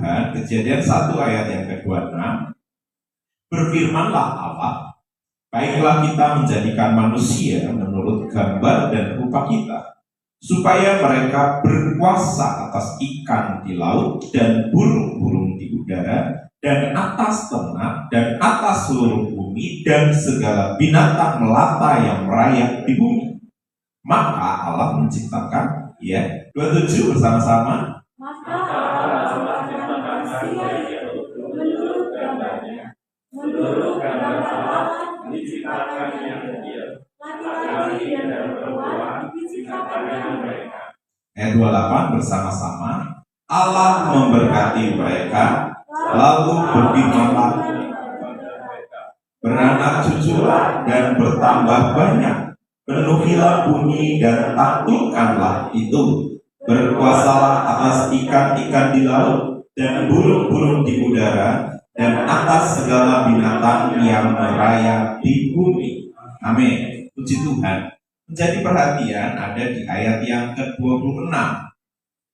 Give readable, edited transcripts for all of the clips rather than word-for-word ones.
Tuhan, Kejadian 1 ayat yang ke-26, berfirmanlah Allah, baiklah kita menjadikan manusia menurut gambar dan rupa kita, supaya mereka berkuasa atas ikan di laut dan burung-burung di udara, dan atas ternak, dan atas seluruh bumi, dan segala binatang melata yang merayap di bumi. Maka Allah menciptakan, 27 bersama-sama. Maka Allah menciptakan manusia menurut gambarnya. Menurut gambar Allah diciptakannya dia. Laki-laki dan perempuan diciptakannya mereka. Ayat 28 bersama-sama. Allah memberkati mereka, lalu berfirmanlah, beranak cuculah dan bertambah banyak, penuhilah bumi dan taklukkanlah itu, berkuasalah atas ikan-ikan di laut dan burung-burung di udara, dan atas segala binatang yang merayap di bumi. Amin. Puji Tuhan. Menjadi perhatian ada di ayat yang ke-26.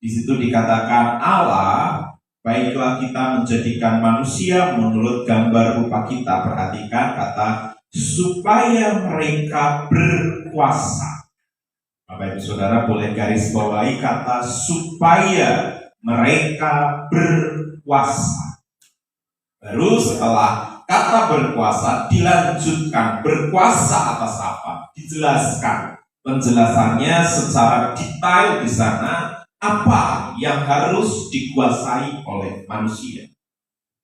Di situ dikatakan Allah, baiklah kita menjadikan manusia menurut gambar rupa kita. Perhatikan kata supaya mereka berkuasa. Bapak Ibu Saudara boleh garis bawahi kata supaya mereka berkuasa. Baru setelah kata berkuasa dilanjutkan berkuasa atas apa? Dijelaskan. Penjelasannya secara detail di sana apa yang harus dikuasai oleh manusia.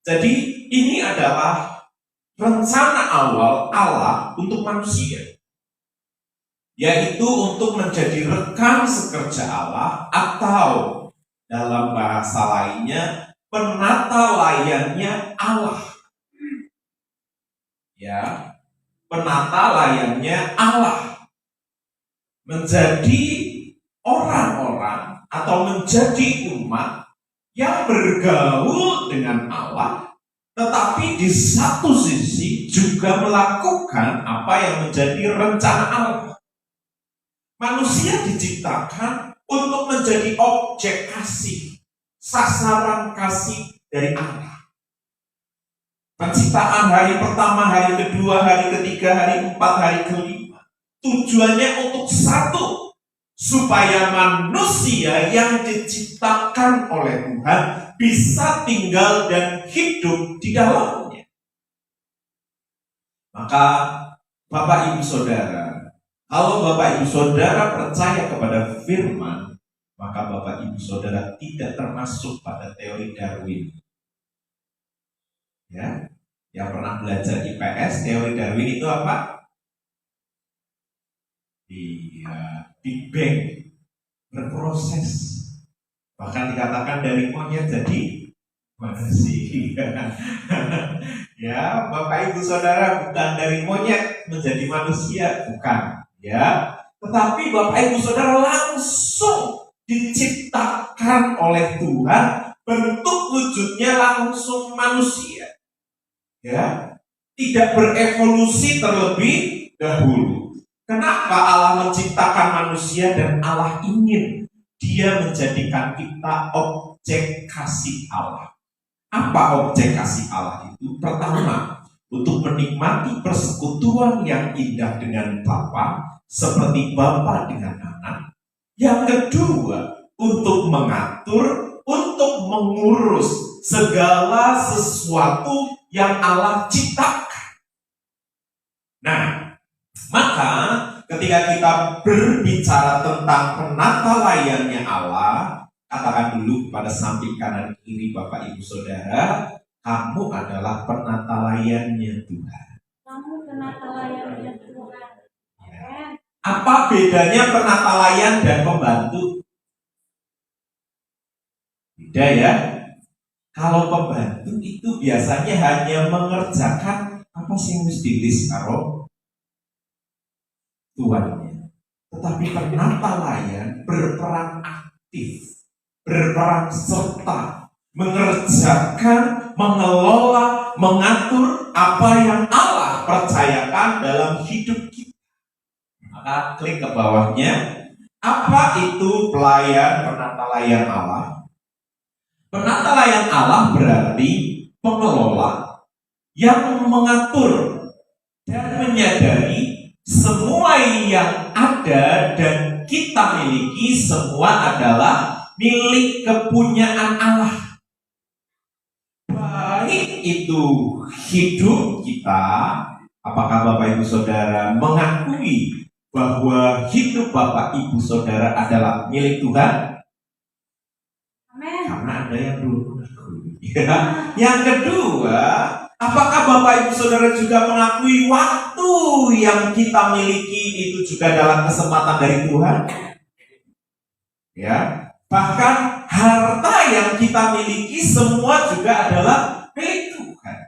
Jadi ini adalah rencana awal Allah untuk manusia, yaitu untuk menjadi rekan sekerja Allah, atau dalam bahasa lainnya penata layannya Allah. Penata layannya Allah. Menjadi orang-orang atau menjadi umat yang bergaul dengan Allah, tetapi di satu sisi juga melakukan apa yang menjadi rencana Allah. Manusia diciptakan untuk menjadi objek kasih, sasaran kasih dari Allah. Penciptaan hari pertama, hari kedua, hari ketiga, hari keempat, hari kelima, tujuannya untuk satu, supaya manusia yang diciptakan oleh Tuhan bisa tinggal dan hidup di dalamnya. Maka Bapak Ibu Saudara, kalau Bapak Ibu Saudara percaya kepada firman, maka Bapak Ibu Saudara tidak termasuk pada teori Darwin. Yang pernah belajar IPS, teori Darwin itu apa? Big Bang, berproses. Bahkan dikatakan dari monyet jadi manusia. Bapak Ibu Saudara, bukan dari monyet menjadi manusia, bukan. Tetapi Bapak Ibu Saudara langsung diciptakan oleh Tuhan, bentuk wujudnya langsung manusia. Tidak berevolusi terlebih dahulu. Kenapa Allah menciptakan manusia dan Allah ingin Dia menjadikan kita objek kasih Allah? Apa objek kasih Allah itu? Pertama, untuk menikmati persekutuan yang indah dengan Bapa, seperti Bapa dengan anak. Yang kedua, untuk mengatur, untuk mengurus segala sesuatu yang Allah ciptakan. Nah, maka ketika kita berbicara tentang penata layannya Allah, katakan dulu pada samping kanan kiri Bapak Ibu Saudara, kamu adalah penata layannya Tuhan. Kamu penata layannya Tuhan. Apa bedanya penata layan dan pembantu? Beda. Kalau pembantu itu biasanya hanya mengerjakan apa sih mesti list karo tuannya. Tetapi penata layan berperan aktif, berperan serta, mengerjakan, mengelola, mengatur apa yang Allah percayakan dalam hidup kita. Maka klik ke bawahnya. Apa itu pelayan penata layan Allah? Penata Allah berarti pengelola yang mengatur dan menyadari semua yang ada dan kita miliki semua adalah milik kepunyaan Allah. Baik itu hidup kita, apakah Bapak Ibu Saudara mengakui bahwa hidup Bapak Ibu Saudara adalah milik Tuhan? Amin. Karena ada yang belum mengakui. Yang kedua, apakah Bapak Ibu Saudara juga mengakui waktu yang kita miliki itu juga dalam kesempatan dari Tuhan? Ya, bahkan harta yang kita miliki semua juga adalah milik Tuhan.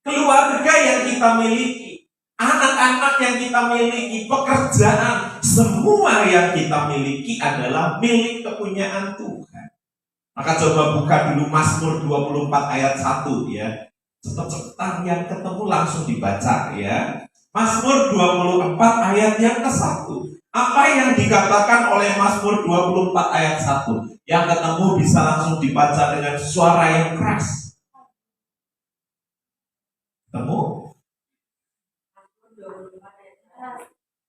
Keluarga yang kita miliki, anak-anak yang kita miliki, pekerjaan, semua yang kita miliki adalah milik kepunyaan Tuhan. Maka coba buka dulu Mazmur 24 ayat 1 ya. Cepet-cepetan yang ketemu langsung dibaca ya. Mazmur 24 ayat yang ke-1. Apa yang dikatakan oleh Mazmur 24 ayat 1? Yang ketemu bisa langsung dibaca dengan suara yang keras. Ketemu?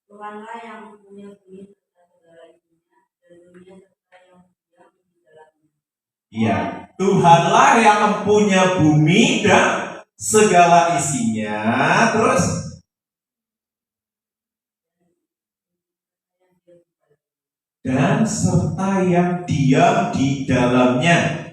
Tuhanlah yang punya bumi serta segala isinya, dan dunia serta yang diam di dalamnya. Iya, Tuhanlah yang mempunyai bumi dan segala isinya. Terus dan serta yang diam di dalamnya,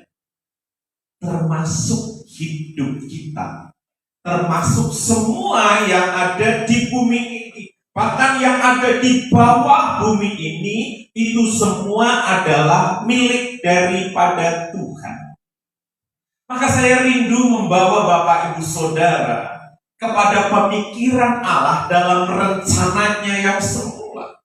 termasuk hidup kita, termasuk semua yang ada di bumi ini, bahkan yang ada di bawah bumi ini, itu semua adalah milik daripada Tuhan. Maka saya rindu membawa Bapak Ibu Saudara kepada pemikiran Allah dalam rencananya yang semula.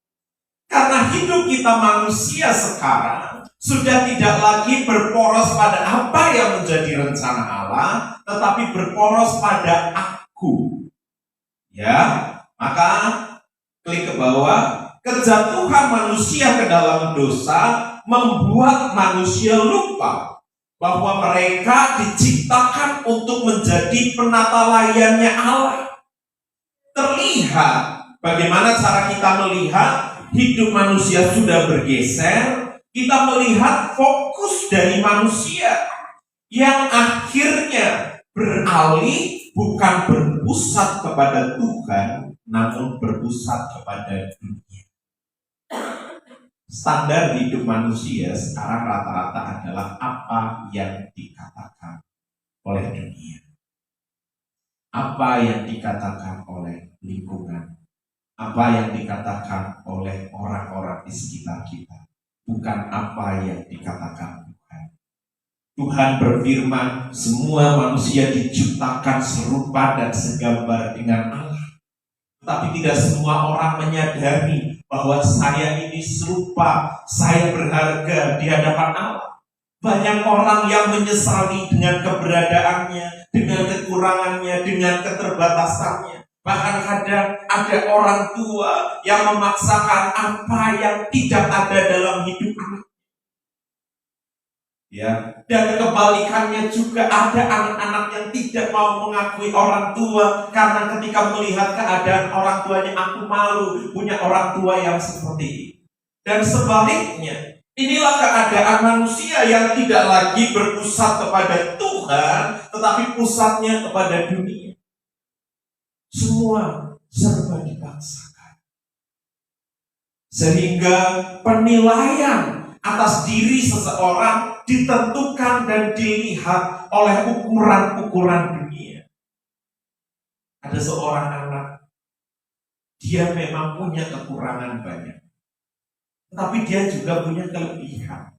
Karena hidup kita manusia sekarang sudah tidak lagi berporos pada apa yang menjadi rencana Allah, tetapi berporos pada aku. Ya, maka klik ke bawah. Kejatuhan manusia ke dalam dosa membuat manusia lupa bahwa mereka diciptakan untuk menjadi penata layarnya Allah. Terlihat bagaimana cara kita melihat hidup manusia sudah bergeser. Kita melihat fokus dari manusia yang akhirnya beralih bukan berpusat kepada Tuhan, namun berpusat kepada dunia. Standar hidup manusia sekarang rata-rata adalah apa yang dikatakan oleh dunia, apa yang dikatakan oleh lingkungan, apa yang dikatakan oleh orang-orang di sekitar kita, bukan apa yang dikatakan Tuhan. Tuhan berfirman, semua manusia diciptakan serupa dan segambar dengan Allah. Tapi tidak semua orang menyadari bahwa saya ini serupa, saya berharga di hadapan Allah. Banyak orang yang menyesali dengan keberadaannya, dengan kekurangannya, dengan keterbatasannya. Bahkan kadang ada orang tua yang memaksakan apa yang tidak ada dalam hidup anak. Ya, dan kebalikannya juga ada anak-anak yang tidak mau mengakui orang tua karena ketika melihat keadaan orang tuanya, aku malu punya orang tua yang seperti ini. Dan sebaliknya, inilah keadaan manusia yang tidak lagi berpusat kepada Tuhan, tetapi pusatnya kepada dunia. Semua serba dipaksakan. Sehingga penilaian atas diri seseorang ditentukan dan dilihat oleh ukuran-ukuran dunia. Ada seorang anak, dia memang punya kekurangan banyak, tetapi dia juga punya kelebihan.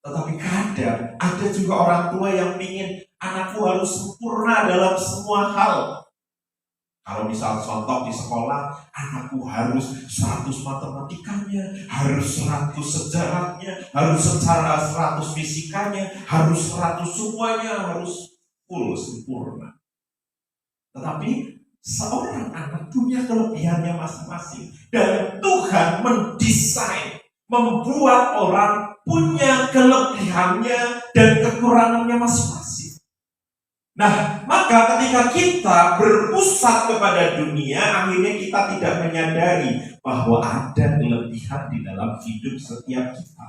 Tetapi kadang ada juga orang tua yang ingin anakku harus sempurna dalam semua hal. Kalau misal contoh di sekolah, anakku harus 100 matematikanya, harus 100 sejarahnya, harus secara 100 fisikanya, harus 100 semuanya, harus full, sempurna. Tetapi seorang anak punya kelebihannya masing-masing. Dan Tuhan mendesain, membuat orang punya kelebihannya dan kekurangannya masing-masing. Nah, maka ketika kita berpusat kepada dunia, akhirnya kita tidak menyadari bahwa ada kelebihan di dalam hidup setiap kita.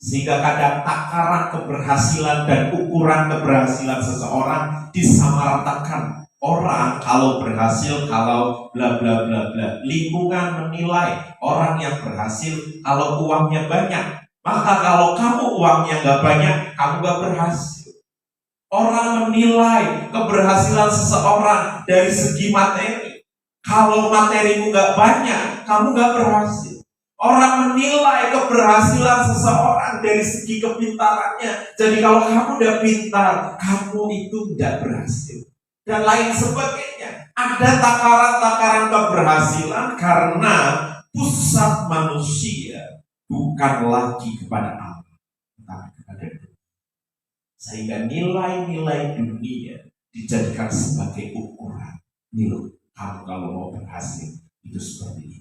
Sehingga kadang takaran keberhasilan dan ukuran keberhasilan seseorang disamaratakan. Orang kalau berhasil, kalau bla bla bla bla. Lingkungan menilai orang yang berhasil kalau uangnya banyak. Maka kalau kamu uangnya nggak banyak, kamu nggak berhasil. Orang menilai keberhasilan seseorang dari segi materi. Kalau materimu nggak banyak, kamu nggak berhasil. Orang menilai keberhasilan seseorang dari segi kepintarannya. Jadi kalau kamu udah pintar, kamu itu tidak berhasil. Dan lain sebagainya. Ada takaran-takaran keberhasilan karena pusat manusia bukan lagi kepada Allah, tetapi kepada dunia. Sehingga nilai-nilai dunia dijadikan sebagai ukuran. Nilai kamu kalau mau berhasil itu seperti ini.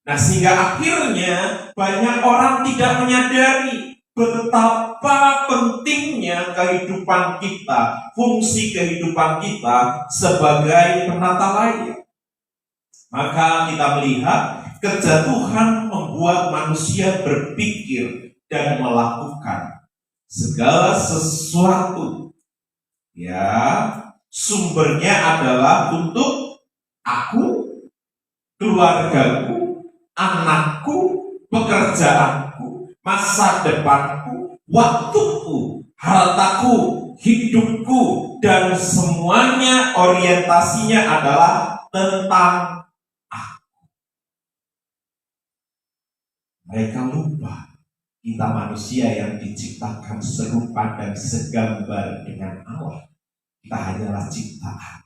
Nah, sehingga akhirnya banyak orang tidak menyadari betapa pentingnya kehidupan kita, fungsi kehidupan kita sebagai penata layar. Maka kita melihat kejatuhan membuat manusia berpikir dan melakukan segala sesuatu. Ya, sumbernya adalah untuk aku, keluargaku, anakku, pekerjaanku, masa depanku, waktuku, hartaku, hidupku, dan semuanya orientasinya adalah tentang aku. Mereka lupa kita manusia yang diciptakan serupa dan segambar dengan Allah. Kita hanyalah ciptaan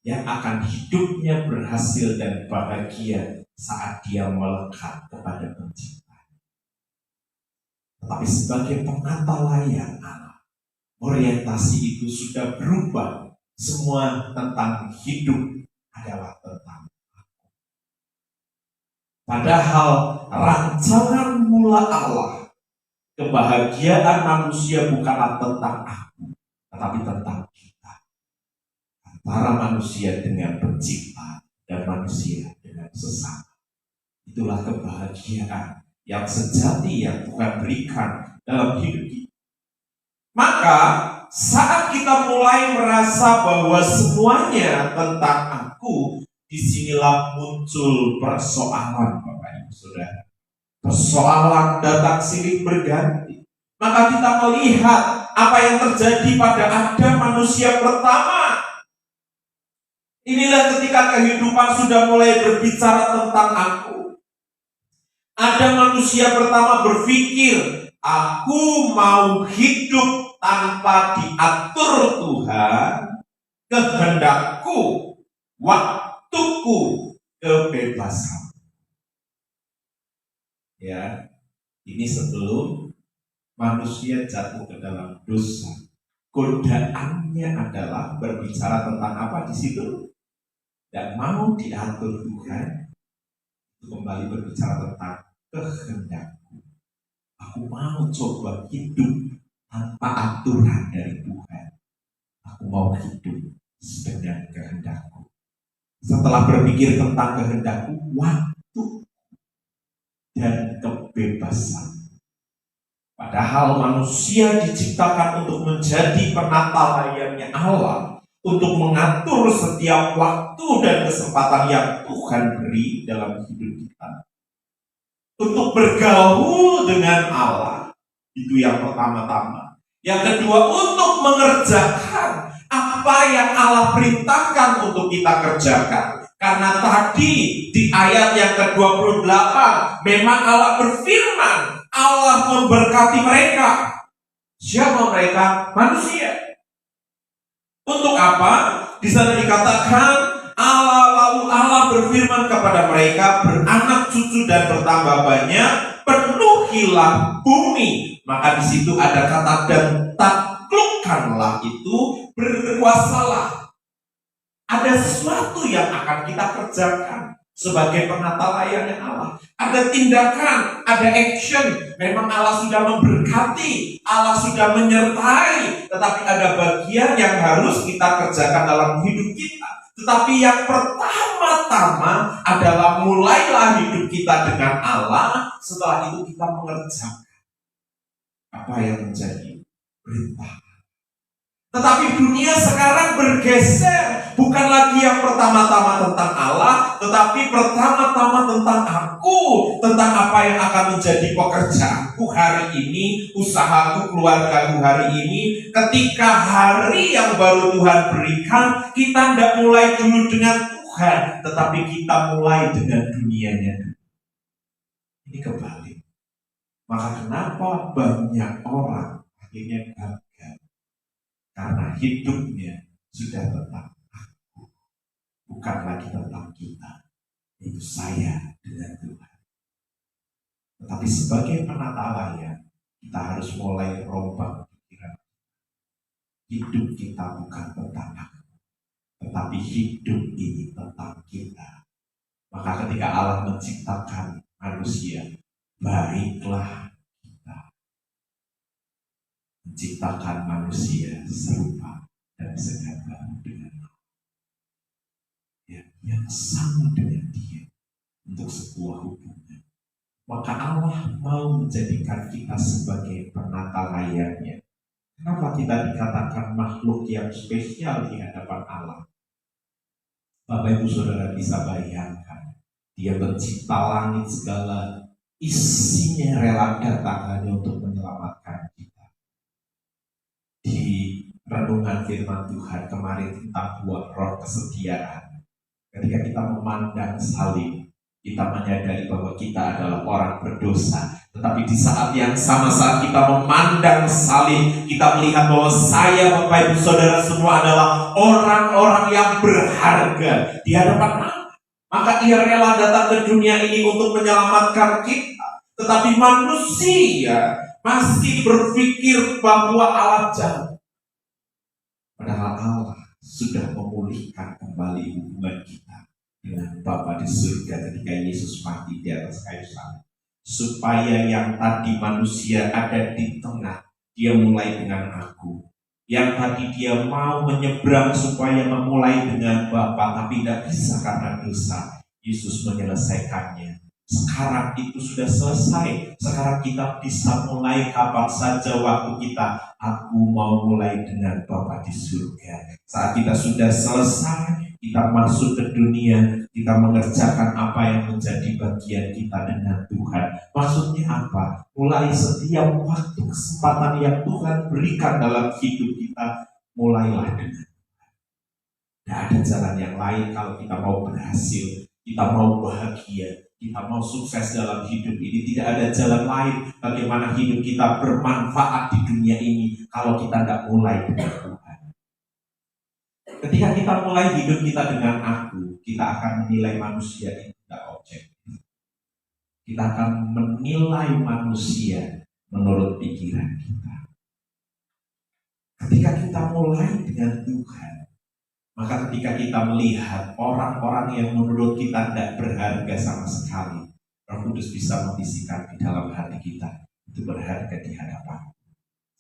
yang akan hidupnya berhasil dan bahagia saat dia melekat kepada penciptaan. Tetapi sebagai penata layar Allah, orientasi itu sudah berubah. Semua tentang hidup adalah tentang aku. Padahal rancangan mula Allah, kebahagiaan manusia bukanlah tentang aku, tetapi tentang kita. Antara manusia dengan pencipta dan manusia dengan sesama. Itulah kebahagiaan yang sejati yang Tuhan berikan dalam hidup kita. Maka saat kita mulai merasa bahwa semuanya tentang aku, disinilah muncul persoalan, Bapak Ibu Saudara. Persoalan datang silih berganti. Maka kita melihat apa yang terjadi pada Adam, manusia pertama. Inilah ketika kehidupan sudah mulai berbicara tentang aku. Ada manusia pertama berpikir, aku mau hidup tanpa diatur Tuhan, kehendakku, waktuku, kebebasan. Ya, ini sebelum manusia jatuh ke dalam dosa. Godaannya adalah berbicara tentang apa di situ? Dan mau diatur Tuhan, itu kembali berbicara tentang kehendakku. Aku mau coba hidup tanpa aturan dari Tuhan. Aku mau hidup dengan kehendakku. Setelah berpikir tentang kehendakku, waktu dan kebebasan. Padahal manusia diciptakan untuk menjadi penata layarnya Allah, untuk mengatur setiap waktu dan kesempatan yang Tuhan beri dalam hidup kita. Untuk bergaul dengan Allah, itu yang pertama-tama. Yang kedua, untuk mengerjakan apa yang Allah perintahkan untuk kita kerjakan. Karena tadi di ayat yang ke-28, memang Allah berfirman, Allah memberkati mereka. Siapa mereka? Manusia. Untuk apa? Di sana dikatakan Allah berfirman kepada mereka, beranak cucu dan bertambah banyak, penuhilah bumi. Maka di situ ada kata dan taklukkanlah, itu berkuasalah. Ada sesuatu yang akan kita kerjakan. sebagai penata layaknya Allah. Ada tindakan, ada action. Memang Allah sudah memberkati, Allah sudah menyertai, tetapi ada bagian yang harus kita kerjakan dalam hidup kita. Tetapi yang pertama-tama adalah mulailah hidup kita dengan Allah. Setelah itu kita mengerjakan apa yang menjadi perintah. Tetapi dunia sekarang bergeser. Bukan lagi yang pertama-tama tentang Allah, tetapi pertama-tama tentang aku. Tentang apa yang akan menjadi pekerjaanku hari ini, usahaku, keluargaku hari ini. Ketika hari yang baru Tuhan berikan, kita tidak mulai dulu dengan Tuhan, tetapi kita mulai dengan dunianya. Ini kebalik. Maka kenapa banyak orang akhirnya gagal? Karena hidupnya sudah tentang aku, bukan lagi tentang kita. Itu saya dengan Tuhan. Tetapi sebagai penata layar, kita harus mulai rombak pikiran. Hidup kita bukan tentang aku, tetapi hidup ini tentang kita. Maka ketika Allah menciptakan manusia, baiklah menciptakan manusia serupa dan segambar dengan Allah, yang sama dengan Dia untuk sebuah hubungan. Maka Allah mau menjadikan kita sebagai penata layarnya. Kenapa kita dikatakan makhluk yang spesial di hadapan Allah? Bapak Ibu Saudara bisa bayangkan, Dia mencipta langit segala isinya rela datang hanya untuk menyelamatkan kita. Di renungan firman Tuhan kemarin tentang buah roh kesetiaan, ketika kita memandang salib, kita menyadari bahwa kita adalah orang berdosa. Tetapi di saat yang sama, saat kita memandang salib, kita melihat bahwa saya, Bapak Ibu Saudara semua adalah orang-orang yang berharga di hadapan Allah. Maka Ia rela datang ke dunia ini untuk menyelamatkan kita. Tetapi manusia masih berpikir bahwa Allah jauh. Padahal Allah sudah memulihkan kembali hubungan kita dengan Bapa di surga ketika Yesus mati di atas kayu salib. Supaya yang tadi manusia ada di tengah, dia mulai dengan aku. Yang tadi dia mau menyeberang supaya memulai dengan Bapa, tapi tidak bisa karena dosa. Yesus menyelesaikannya. Sekarang itu sudah selesai. Sekarang kita bisa mulai kapan saja waktu kita. Aku mau mulai dengan Bapa di surga. Saat kita sudah selesai, kita masuk ke dunia, kita mengerjakan apa yang menjadi bagian kita dengan Tuhan. Maksudnya apa? Mulai setiap waktu kesempatan yang Tuhan berikan dalam hidup kita, mulailah dengan Tuhan. Tidak ada jalan yang lain kalau kita mau berhasil, kita mau bahagia, kita mau sukses dalam hidup ini. Tidak ada jalan lain bagaimana hidup kita bermanfaat di dunia ini kalau kita tidak mulai dengan Tuhan. Ketika kita mulai hidup kita dengan aku, kita akan menilai manusia itu tidak objektif. Kita akan menilai manusia menurut pikiran kita. Ketika kita mulai dengan Tuhan, maka ketika kita melihat orang-orang yang menurut kita tidak berharga sama sekali, Roh Kudus bisa membisikkan di dalam hati kita, itu berharga di hadapan.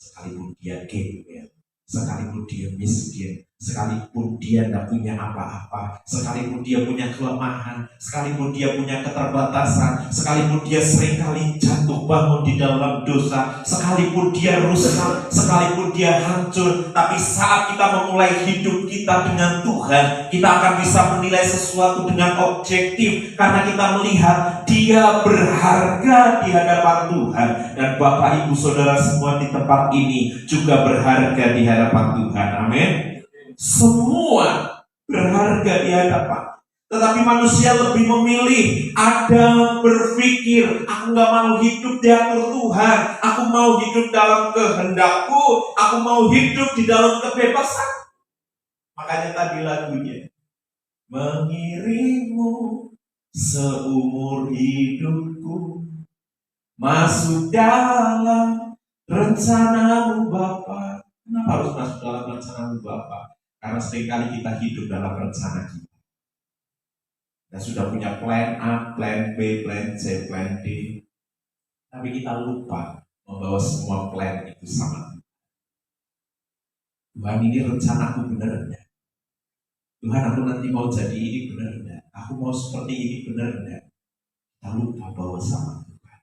Sekalipun dia gembel, sekalipun dia miskin, sekalipun dia tidak punya apa-apa, sekalipun dia punya kelemahan, sekalipun dia punya keterbatasan, sekalipun dia seringkali jatuh bangun di dalam dosa, sekalipun dia rusak, sekalipun dia hancur, tapi saat kita memulai hidup kita dengan Tuhan, kita akan bisa menilai sesuatu dengan objektif, karena kita melihat dia berharga di hadapan Tuhan. Dan Bapak Ibu Saudara semua di tempat ini juga berharga di hadapan Tuhan. Amin. Semua berharga di hadapan. Tetapi manusia lebih memilih, ada berpikir, aku gak mau hidup diatur Tuhan, aku mau hidup dalam kehendakku, aku mau hidup di dalam kebebasan. Makanya tadi lagunya, mengiringmu seumur hidupku, masuk dalam rencanamu Bapa. Kenapa harus masuk dalam rencanamu Bapa? Karena seringkali kita hidup dalam rencana kita. Kita sudah punya plan A, plan B, plan C, plan D. Tapi kita lupa membawa semua plan itu sama Tuhan. Tuhan, ini rencanaku benar enggak? Tuhan, aku nanti mau jadi ini benar enggak? Aku mau seperti ini benar enggak? Kita lupa bawa sama Tuhan.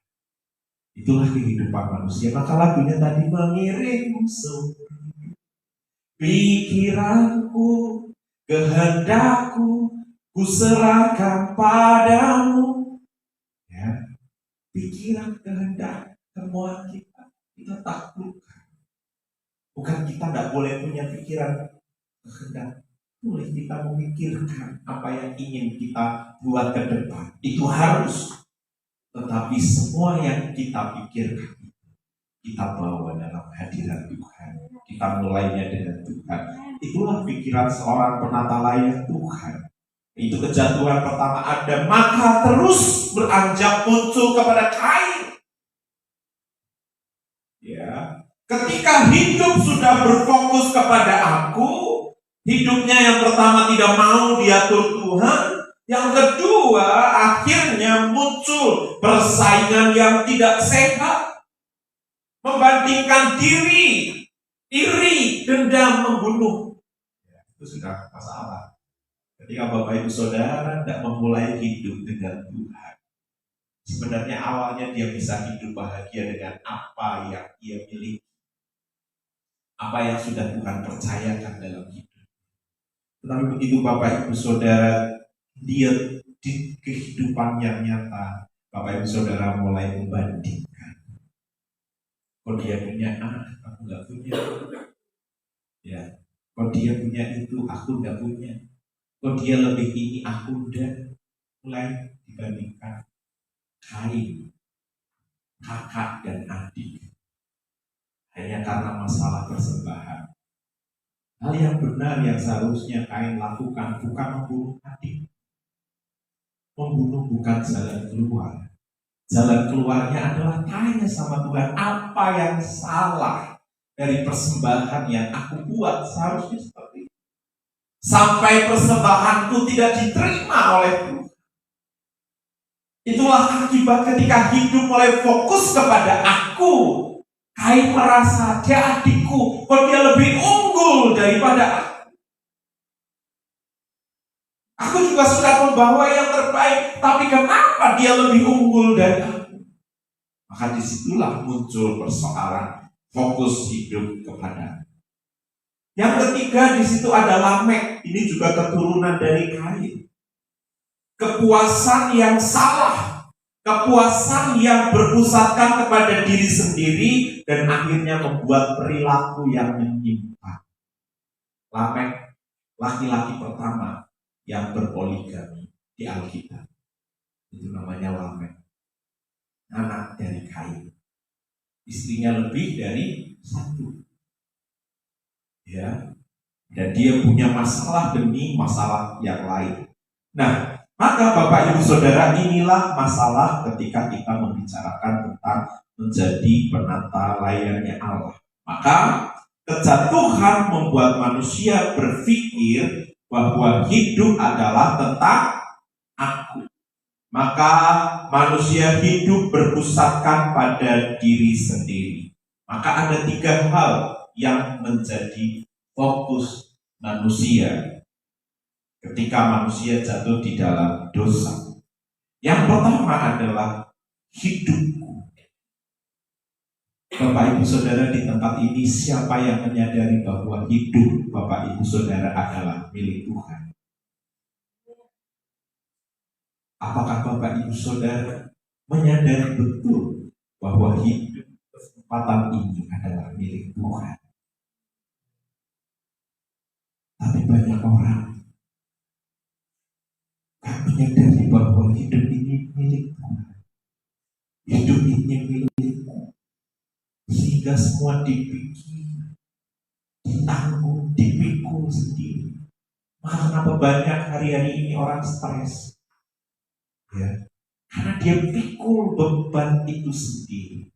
Itulah kehidupan manusia. Maka lagunya tadi, mengiring pikiranku, kehendakku, ku serahkan padamu. Ya, pikiran, kehendak, kemauan kita taklukkan. Bukan kita tidak boleh punya pikiran, kehendak. Boleh kita memikirkan apa yang ingin kita buat ke depan. Itu harus. Tetapi semua yang kita pikirkan, kita bawa dalam hadirat Tuhan. Kita mulainya dengan Tuhan. Itulah pikiran seorang penata layang Tuhan. Itu kejatuhan pertama Adam. Maka terus beranjak muncul kepada Kain. Ya, ketika hidup sudah berfokus kepada aku, hidupnya yang pertama tidak mau diatur Tuhan. Yang kedua, akhirnya muncul persaingan yang tidak sehat. Membandingkan diri, iri, dendam, membunuh. Ya, itu sudah masalah. Ketika Bapak Ibu Saudara tidak memulai hidup dengan Tuhan, sebenarnya awalnya dia bisa hidup bahagia dengan apa yang ia miliki, apa yang sudah Tuhan percayakan dalam hidup. Tetapi begitu Bapak Ibu Saudara dia di kehidupan yang nyata, Bapak Ibu Saudara mulai membandingkan. Kalau dia punya aku nggak punya. Ya, kalau dia punya itu, aku nggak punya. Kalau dia lebih ini, aku udah. Mulai dibandingkan Kain, kakak dan adik, hanya karena masalah persembahan. Hal yang benar yang seharusnya Kain lakukan bukan membunuh adik. Membunuh bukan jalan keluar. Jalan keluarnya adalah tanya sama Tuhan, apa yang salah dari persembahan yang aku buat? Seharusnya seperti itu. Sampai persembahanku tidak diterima oleh Tuhan. Itulah akibat ketika hidup mulai fokus kepada aku. Kain merasa dia adikku, kok dia lebih unggul daripada aku. Aku juga sudah membawa yang terbaik, tapi kenapa dia lebih unggul dari aku? Maka disitulah muncul persoalan fokus hidup kepada. Yang ketiga di situ ada Lamek. Ini juga keturunan dari Kain. Kepuasan yang salah, kepuasan yang berpusatkan kepada diri sendiri dan akhirnya membuat perilaku yang menyimpang. Lamek, laki-laki pertama yang berpoligami di Alkitab. Itu namanya Lamek. Anak dari Kain. Istrinya lebih dari satu. Ya. Dan dia punya masalah demi masalah yang lain. Nah, maka Bapak Ibu Saudara, inilah masalah ketika kita membicarakan tentang menjadi penata layangnya Allah. Maka kejatuhan membuat manusia berpikir bahwa hidup adalah tentang aku. Maka manusia hidup berpusatkan pada diri sendiri. Maka ada 3 hal yang menjadi fokus manusia ketika manusia jatuh di dalam dosa. Yang pertama adalah hidupku. Bapak Ibu Saudara di tempat ini, siapa yang menyadari bahwa hidup Bapak Ibu Saudara adalah milik Tuhan? Apakah Bapak Ibu Saudara menyadari betul bahwa hidup kesempatan ini adalah milik Tuhan? Tapi banyak orang tak menyadari bahwa hidup ini milik Tuhan. Hidup ini milikku. Sehingga semua dipikir, ditanggung, dipikul sendiri. Maka kenapa banyak hari-hari ini orang stres? Ya, karena dia pikul beban itu sendiri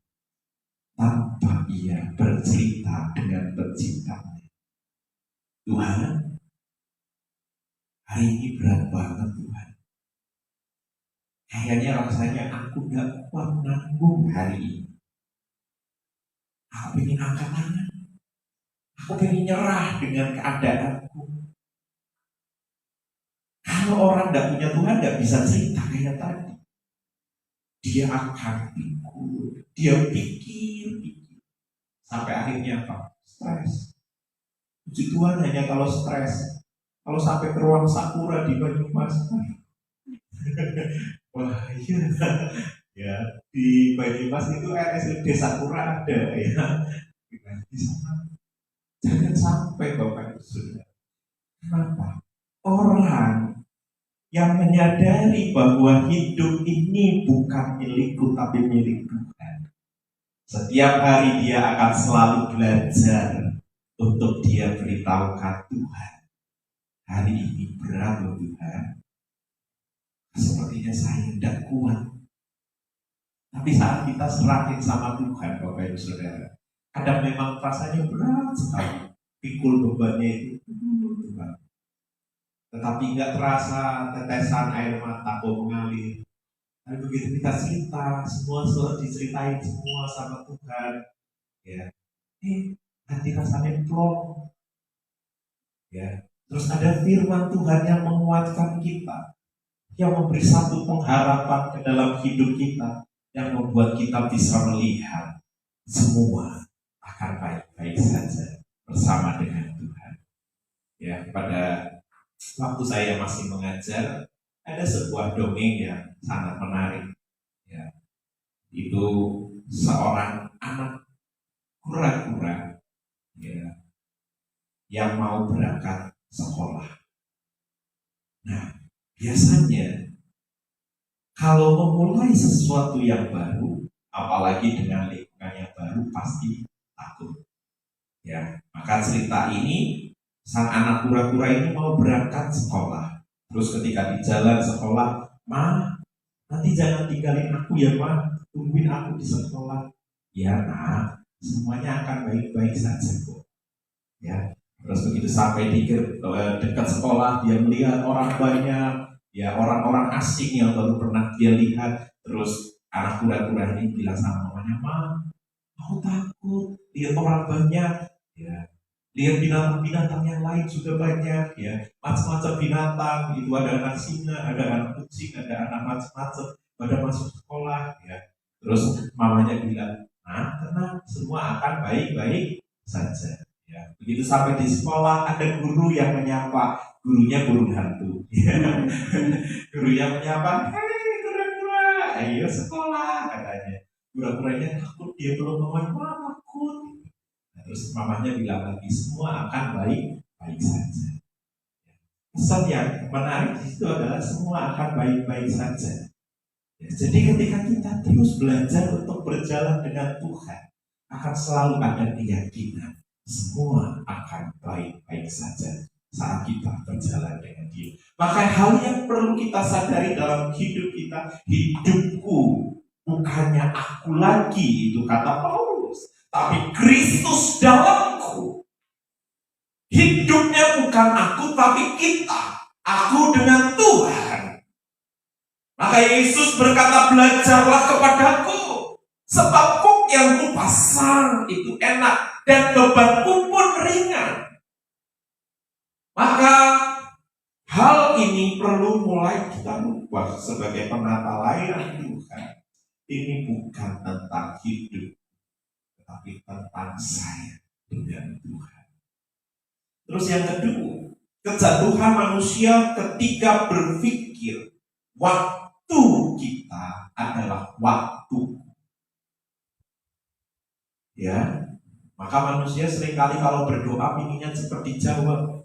tanpa ia bercerita dengan penciptanya. Tuhan, hari ini berat banget Tuhan. Kayaknya rasanya aku gak kuat nanggung hari ini. Aku ingin angkat tangan. Aku ingin nyerah dengan keadaanku. Kalau orang gak punya Tuhan gak bisa cerita kayak tadi. Dia akan pikir, dia pikir. Sampai akhirnya apa? Stres. Puji Tuhan hanya kalau stres. Kalau sampai ke ruang sakura di Banyumas. Wah iya. Ya, di Banyumas itu RSUD Sakura ada ya. Di sana. Jangan sampai Bapak Ibu Saudara. Kenapa? Orang yang menyadari bahwa hidup ini bukan milikku tapi milik Tuhan. Setiap hari dia akan selalu belajar untuk dia beritahukan Tuhan. Hari ini berat loh Tuhan. Sepertinya saya tidak kuat. Tapi saat kita serahin sama Tuhan, Bapak Ibu Saudara, kadang memang rasanya berat sekali. Pikul bebannya itu Tuhan. Tetapi nggak terasa tetesan air mata kok mengalir. Dan begitu kita cerita, semua diceritain semua sama Tuhan. Ya, nanti rasanya plong. Ya, terus ada firman Tuhan yang menguatkan kita, yang memberi satu pengharapan ke dalam hidup kita, yang membuat kita bisa melihat semua akan baik-baik saja bersama dengan Tuhan. Ya, pada waktu saya masih mengajar, ada sebuah dongeng yang sangat menarik. Ya, itu seorang anak kura-kura, ya, yang mau berangkat sekolah. Nah, biasanya kalau memulai sesuatu yang baru, apalagi dengan lingkungan yang baru, pasti takut. Ya, maka cerita ini, sang anak kura-kura ini mau berangkat sekolah. Terus ketika di jalan sekolah, "Ma, nanti jangan tinggalin aku ya, Ma. Tungguin aku di sekolah." "Ya, Nak, semuanya akan baik-baik saja kok." Ya, terus begitu sampai di dekat sekolah, dia melihat orang banyak, ya orang-orang asing yang baru pernah dia lihat. Terus anak kura-kura ini bilang sama mamanya, "Ma, aku takut lihat orang banyak, ya lihat binatang-binatang yang lain juga banyak, ya macam-macam binatang itu, ada anak singa, ada anak kucing, ada anak macam-macam pada masuk sekolah." Ya, terus mamanya bilang, "Nah, tenang, semua akan baik-baik saja." Ya, begitu sampai di sekolah, ada guru yang menyapa, gurunya guru hantu. Ya. Gurunya menyapa, "Hei kura-kura, ayo sekolah," katanya. Kura-kuranya takut, dia belum ngomong, "Wah, takut." Nah, terus mamanya bilang lagi, semua akan baik-baik saja. Pesan yang menarik itu adalah semua akan baik-baik saja. Ya, jadi ketika kita terus belajar untuk berjalan dengan Tuhan, akan selalu ada keyakinan semua akan baik-baik saja saat kita berjalan dengan Dia. Maka hal yang perlu kita sadari dalam hidup kita, hidupku bukannya aku lagi, itu kata Paulus, tapi Kristus dalamku. Hidupnya bukan aku, tapi kita. Aku dengan Tuhan. Maka Yesus berkata, "Belajarlah kepadaku, sebab kuk yang kupasang itu enak dan bebanku pun ringan." Maka hal ini perlu mulai kita ubah sebagai penata layanan Tuhan. Ini bukan tentang hidup, tetapi tentang saya dengan Tuhan. Terus yang kedua, kejatuhan manusia ketika berpikir waktu kita adalah waktu. Ya, maka manusia seringkali kalau berdoa pinginnya cepat dijawab.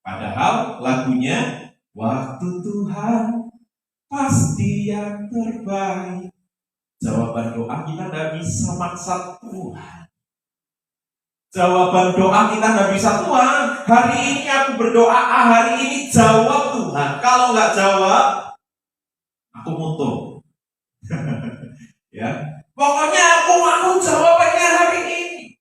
Padahal lagunya, "Waktu Tuhan pasti yang terbaik." Jawaban doa kita tidak bisa maksa Tuhan. Jawaban doa kita tidak bisa, "Tuhan, hari ini aku berdoa, hari ini jawab Tuhan." Kalau nggak jawab, aku mutung. Ya, pokoknya aku mau jawabannya hari ini.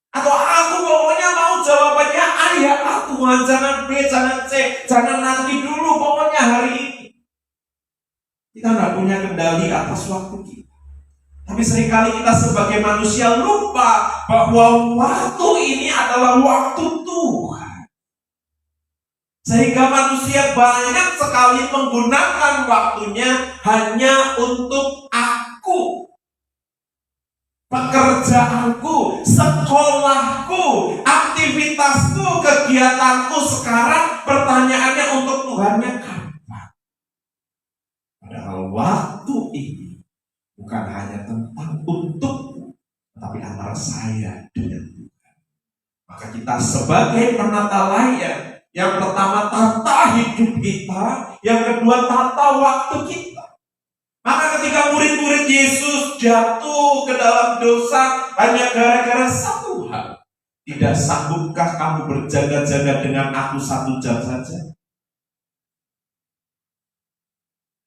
Atau aku pokoknya mau jawabannya A ya A, Tuhan, jangan B, jangan C, jangan nanti dulu, pokoknya hari ini. Kita nggak punya kendali atas waktu kita. Tapi seringkali kita sebagai manusia lupa bahwa waktu ini adalah waktu Tuhan. Sehingga manusia banyak sekali menggunakan waktunya hanya untuk aku, pekerjaanku, sekolahku, aktivitasku, kegiatanku. Sekarang pertanyaannya untuk Tuhannya kapan? Padahal waktu ini bukan hanya tentang untukku, tetapi antara saya dengan Tuhan. Maka kita sebagai penata layang, yang pertama tata hidup kita, yang kedua tata waktu kita. Maka ketika murid-murid Yesus jatuh ke dalam dosa hanya gara-gara satu hal, tidak sanggupkah kamu berjaga-jaga dengan aku 1 jam saja?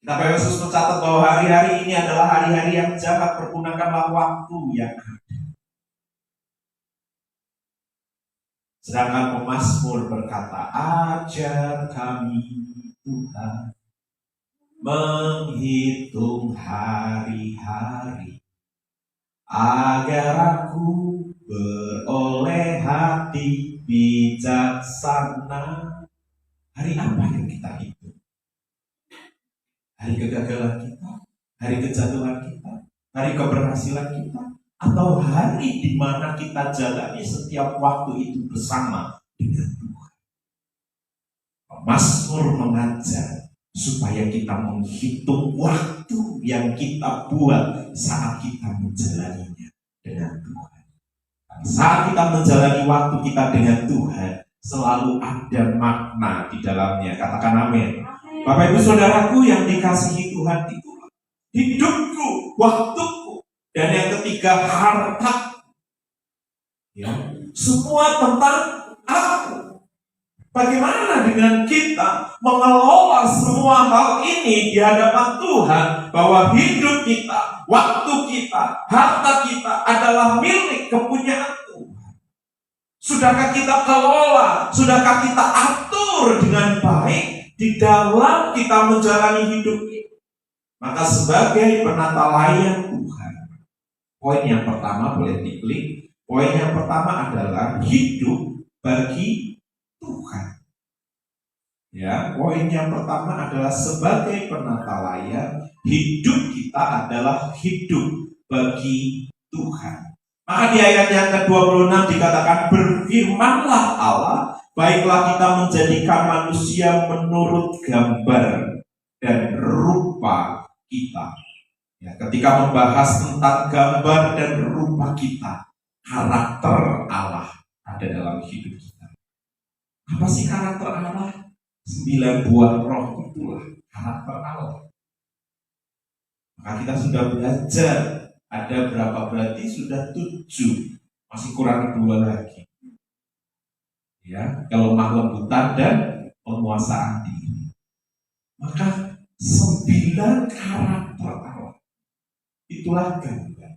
Bapak Yesus mencatat bahwa hari-hari ini adalah hari-hari yang jahat, pergunakanlah waktu yang ada. Sedangkan pemazmur berkata, ajar kami Tuhan menghitung hari-hari, agar aku beroleh hati bijaksana. Hari apa yang kita hitung? Hari kegagalan kita, hari kejatuhan kita, hari keberhasilan kita, atau hari di mana kita jalani setiap waktu itu bersama dengan Tuhan. Mazmur mengajar supaya kita menghitung waktu yang kita buat saat kita menjalaninya dengan Tuhan. Saat kita menjalani waktu kita dengan Tuhan, selalu ada makna di dalamnya. Katakan amin. Bapak Ibu Saudaraku yang dikasihi Tuhan, itu hidupku, waktuku, dan yang ketiga harta. Ya, semua tentang aku. Bagaimana dengan kita mengelola semua hal ini di hadapan Tuhan, bahwa hidup kita, waktu kita, harta kita adalah milik kepunyaan Tuhan. Sudahkah kita kelola, sudahkah kita atur dengan baik di dalam kita menjalani hidup ini? Maka sebagai penata layang Tuhan, poin yang pertama boleh diklik. Poin yang pertama adalah hidup bagi Tuhan. Ya, poin yang pertama adalah sebagai penata layang, hidup kita adalah hidup bagi Tuhan. Maka di ayat yang ke-26 dikatakan, berfirmanlah Allah, baiklah kita menjadikan manusia menurut gambar dan rupa kita. Ya, ketika membahas tentang gambar dan rupa kita, karakter Allah ada dalam hidup kita. Apa sih karakter Allah? 9 buah roh itulah karakter Allah. Maka kita sudah belajar, ada berapa berarti sudah 7, masih kurang 2 lagi. Ya, kelemah lembutan dan penguasaan diri. Maka 9 karakter Allah, itulah gambar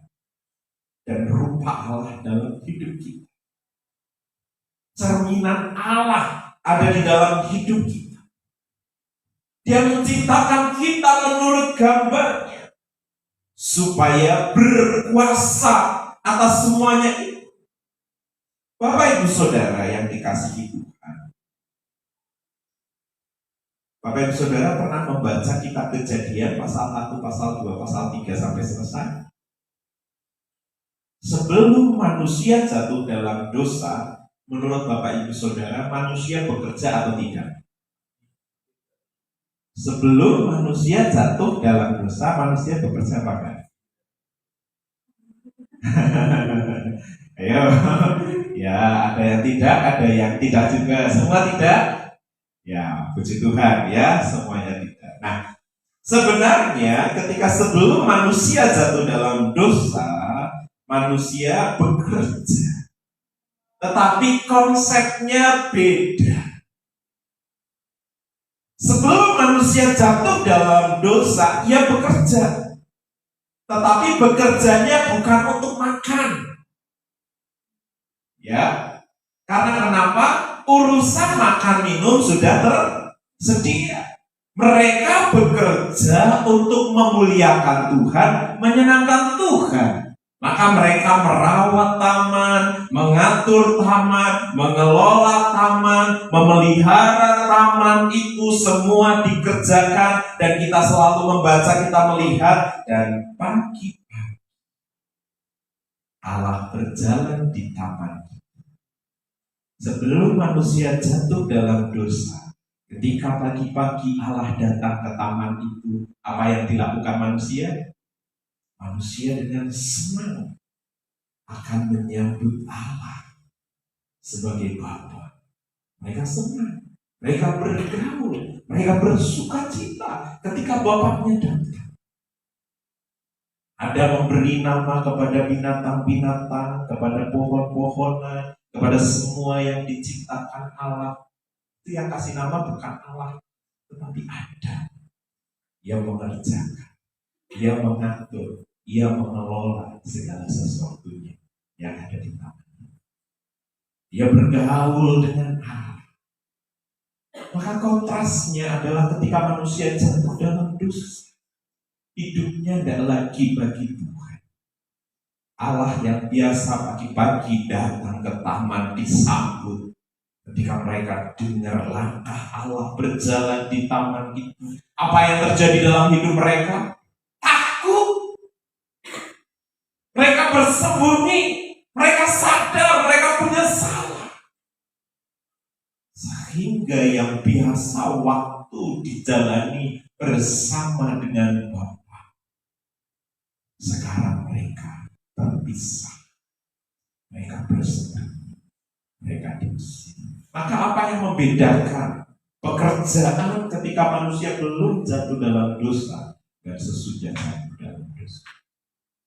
dan rupa Allah dalam hidup kita. Cerminan Allah ada di dalam hidup kita. Dia menciptakan kita menurut gambarnya, supaya berkuasa atas semuanya itu. Bapak Ibu Saudara yang dikasihi Tuhan, Bapak Ibu Saudara pernah membaca kitab Kejadian pasal 1, pasal 2, pasal 3 sampai selesai? Sebelum manusia jatuh dalam dosa, menurut Bapak Ibu Saudara, manusia bekerja atau tidak? Sebelum manusia jatuh dalam dosa, manusia bekerja apa enggak? Ayo, ya ada yang tidak, ada yang tidak juga. Semua tidak? Ya, puji Tuhan ya, semuanya tidak. Nah, sebenarnya ketika sebelum manusia jatuh dalam dosa, manusia bekerja. Tetapi konsepnya beda. Sebelum manusia jatuh dalam dosa, ia bekerja. Tetapi bekerjanya bukan untuk makan. Ya, karena kenapa? Urusan makan minum sudah tersedia. Mereka bekerja untuk memuliakan Tuhan, menyenangkan Tuhan. Maka mereka merawat taman, mengatur taman, mengelola taman, memelihara taman, itu semua dikerjakan. Dan kita selalu membaca, kita melihat, dan pagi Allah berjalan di taman. Sebelum manusia jatuh dalam dosa, ketika pagi-pagi Allah datang ke taman itu, apa yang dilakukan manusia? Manusia dengan senang akan menyambut Allah sebagai Bapa. Mereka senang, mereka bergaul, mereka bersuka cita ketika Bapaknya datang. Ada memberi nama kepada binatang-binatang, kepada pohon-pohonan, kepada semua yang diciptakan Allah. Itu yang kasih nama bukan Allah, tetapi ada yang mengerjakan, yang mengatur, yang mengelola segala sesuatunya yang ada di taman. Dia bergaul dengan Allah. Maka kontrasnya adalah ketika manusia jatuh dalam dosa, hidupnya tidak lagi bagi Tuhan. Allah yang biasa pagi-pagi datang ke taman disambut. Ketika mereka dengar langkah Allah berjalan di taman itu, apa yang terjadi dalam hidup mereka? Takut. Mereka bersembunyi, mereka sadar mereka punya salah. Sehingga yang biasa waktu dijalani bersama dengan Bapa, sekarang mereka terpisah. Mereka bersembunyi, mereka diusir. Maka apa yang membedakan pekerjaan ketika manusia belum jatuh dalam dosa dan sesudah jatuh dalam dosa?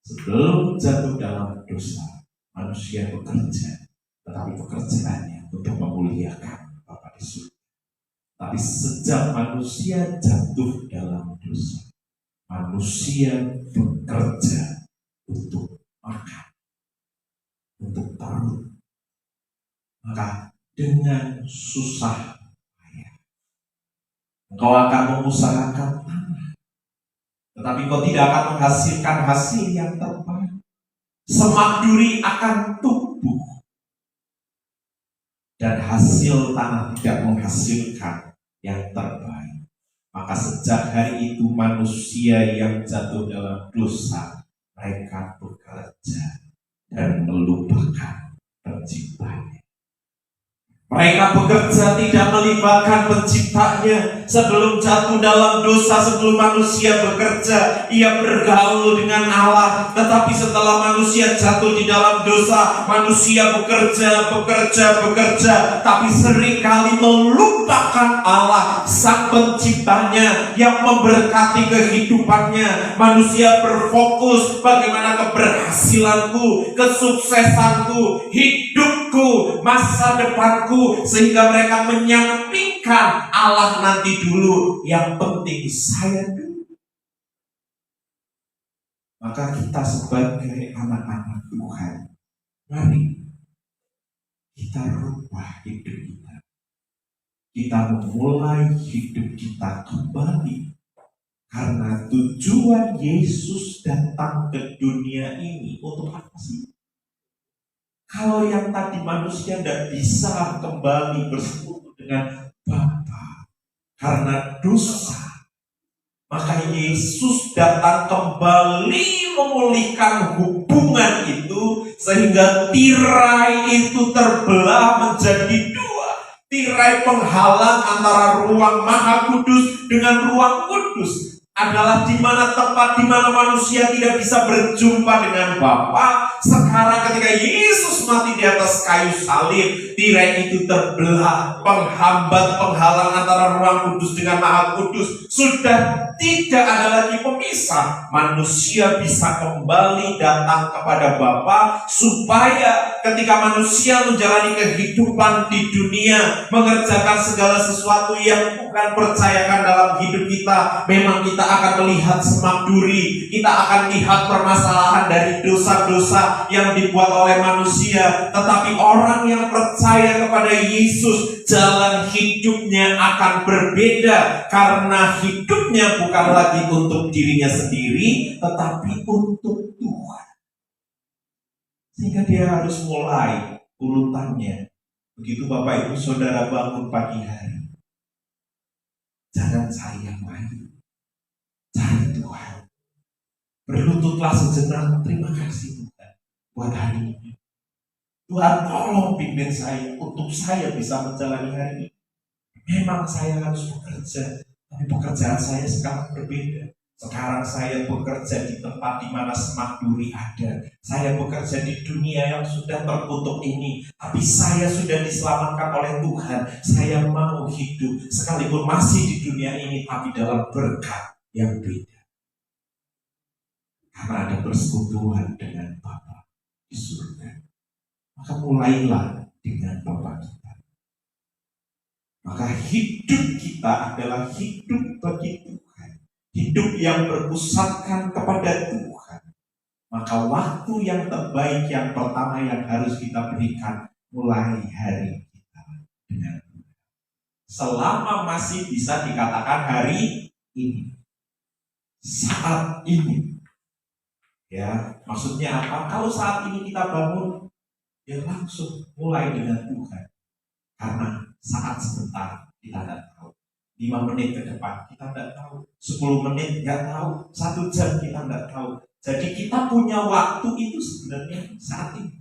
Sebelum jatuh dalam dosa, manusia bekerja, tetapi pekerjaannya untuk memuliakan Bapa di surga. Tapi sejak manusia jatuh dalam dosa, manusia bekerja untuk makan, untuk perut. Maka dengan susah payah engkau akan mengusahakan tanah, tetapi kau tidak akan menghasilkan hasil yang terbaik. Semak duri akan tumbuh, dan hasil tanah tidak menghasilkan yang terbaik. Maka sejak hari itu manusia yang jatuh dalam dosa, mereka bekerja dan melupakan penciptanya. Mereka bekerja tidak melibatkan penciptanya. Sebelum jatuh dalam dosa, sebelum manusia bekerja, ia bergaul dengan Allah. Tetapi setelah manusia jatuh di dalam dosa, manusia bekerja, tapi seringkali melupakan Allah, Sang Penciptanya yang memberkati kehidupannya. Manusia berfokus bagaimana keberhasilanku, kesuksesanku, hidupku, masa depanku, sehingga mereka menyampingkan Allah nanti dulu, yang penting saya dulu. Maka kita sebagai anak-anak Tuhan, mari kita rubah hidup kita. Kita memulai hidup kita kembali, karena tujuan Yesus datang ke dunia ini untuk apa sih? Kalau yang tadi manusia tidak bisa kembali bersekutu dengan Bapa karena dosa, maka Yesus datang kembali memulihkan hubungan itu, sehingga tirai itu terbelah menjadi dua. Tirai penghalang antara ruang Maha Kudus dengan ruang kudus adalah di mana tempat di mana manusia tidak bisa berjumpa dengan Bapa. Sekarang ketika Yesus mati di atas kayu salib, tirai itu terbelah, penghambat, penghalang antara ruang kudus dengan Maha Kudus sudah tidak ada lagi pemisah. Manusia bisa kembali datang kepada Bapa, supaya ketika manusia menjalani kehidupan di dunia, mengerjakan segala sesuatu yang Tuhan percayakan dalam hidup kita, memang kita akan melihat semak duri, kita akan lihat permasalahan dari dosa-dosa yang dibuat oleh manusia. Tetapi orang yang percaya kepada kepada Yesus, jalan hidupnya akan berbeda karena hidupnya bukan lagi untuk dirinya sendiri, tetapi untuk Tuhan. Sehingga dia harus mulai urutannya. Begitu Bapak Ibu Saudara bangun pagi hari, jangan saya main, cari Tuhan. Berlututlah sejenak, terima kasih Tuhan buat hari ini. Tuhan tolong pimpin saya untuk saya bisa menjalani hari ini. Memang saya harus bekerja, tapi pekerjaan saya sekarang berbeda. Sekarang saya bekerja di tempat di mana semak duri ada. Saya bekerja di dunia yang sudah terkutuk ini, tapi saya sudah diselamatkan oleh Tuhan. Saya mau hidup sekalipun masih di dunia ini, tapi dalam berkat yang beda. Karena ada persekutuan dengan Bapa di surga. Maka mulailah dengan Bapa kita. Maka hidup kita adalah hidup bagi Tuhan. Hidup yang berpusatkan kepada Tuhan. Maka waktu yang terbaik yang pertama yang harus kita berikan, mulai hari kita dengan Tuhan. Selama masih bisa dikatakan hari ini, saat ini. Ya, maksudnya apa? Kalau saat ini kita bangun, ya langsung mulai dengan Tuhan. Karena saat sebentar kita tidak tahu. 5 menit ke depan kita tidak tahu. 10 menit tidak tahu. 1 jam kita tidak tahu. Jadi kita punya waktu itu sebenarnya saat ini.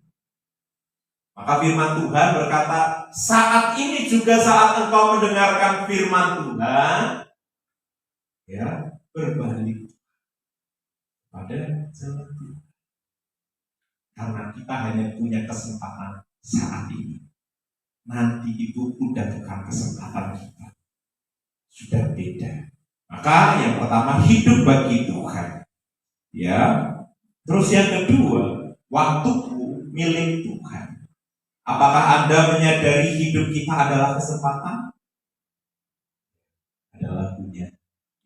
Maka firman Tuhan berkata, saat ini juga saat engkau mendengarkan firman Tuhan, ya, berbalik pada jalan Tuhan. Karena kita hanya punya kesempatan saat ini. Nanti itu udah bukan kesempatan kita. Sudah beda. Maka yang pertama, hidup bagi Tuhan. Ya. Terus yang kedua, waktuku milik Tuhan. Apakah Anda menyadari hidup kita adalah kesempatan? Adalah punya.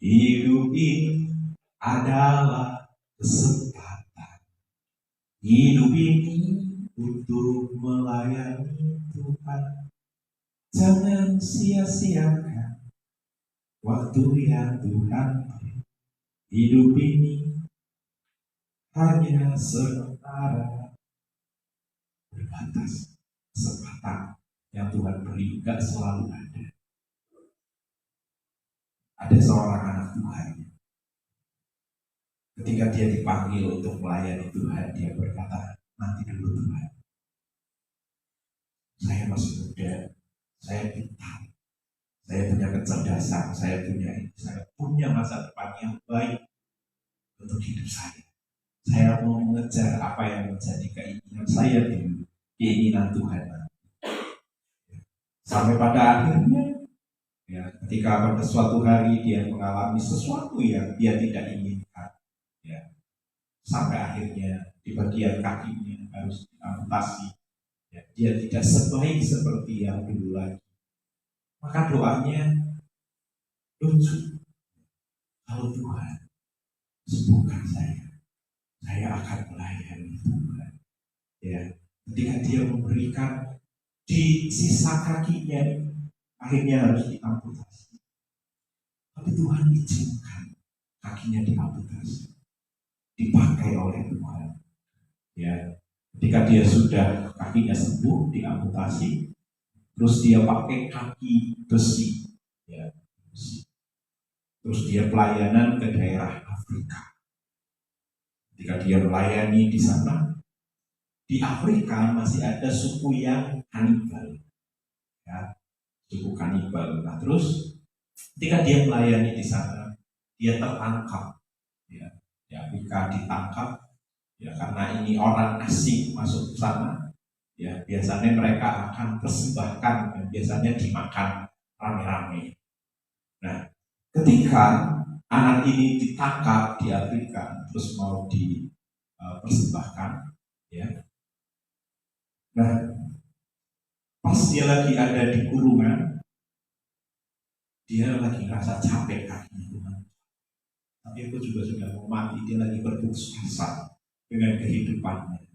Hidup ini adalah kesempatan. Hidup ini untuk melayani Tuhan. Jangan sia-siakan waktu yang Tuhan beri. Hidup ini hanya sementara, berbatas. Kesempatan yang Tuhan beri gak selalu ada. Ada seorang anak Tuhan, ketika dia dipanggil untuk melayani Tuhan, dia berkata, nanti dulu Tuhan, saya masih muda, saya pintar, saya punya kecerdasan, saya punya masa depan yang baik untuk hidup saya. Saya mau mengejar apa yang menjadi keinginan saya dulu, keinginan Tuhan. Sampai pada akhirnya, ya, ketika pada suatu hari dia mengalami sesuatu yang dia tidak inginkan, ya, sampai akhirnya di bagian kakinya harus diamputasi, ya, dia tidak sebaik seperti yang dulu lagi. Maka doanya lucu, kalau Tuhan sembuhkan saya akan melayani Tuhan. Ya, ketika dia memberikan di sisa kakinya, akhirnya harus diamputasi. Tapi Tuhan izinkan kakinya diamputasi, dipakai oleh Tuhan. Ya, ketika dia sudah kakinya sembuh, diamputasi, terus dia pakai kaki besi, ya, besi. Terus dia pelayanan ke daerah Afrika. Ketika dia melayani di sana, di Afrika masih ada suku yang kanibal, ya, suku kanibal. Nah, terus ketika dia melayani di sana, dia tertangkap, ya, di Afrika ditangkap, ya, karena ini orang asing masuk ke sana, ya, biasanya mereka akan persembahkan dan biasanya dimakan rame-rame. Nah, ketika anak ini ditangkap di Afrika terus mau dipersembahkan, ya. Nah, pas dia lagi ada di kurungan, dia lagi ngerasa capek kakinya Tuhan. Tapi aku juga sudah mau mati, dia lagi berputus asa dengan kehidupannya.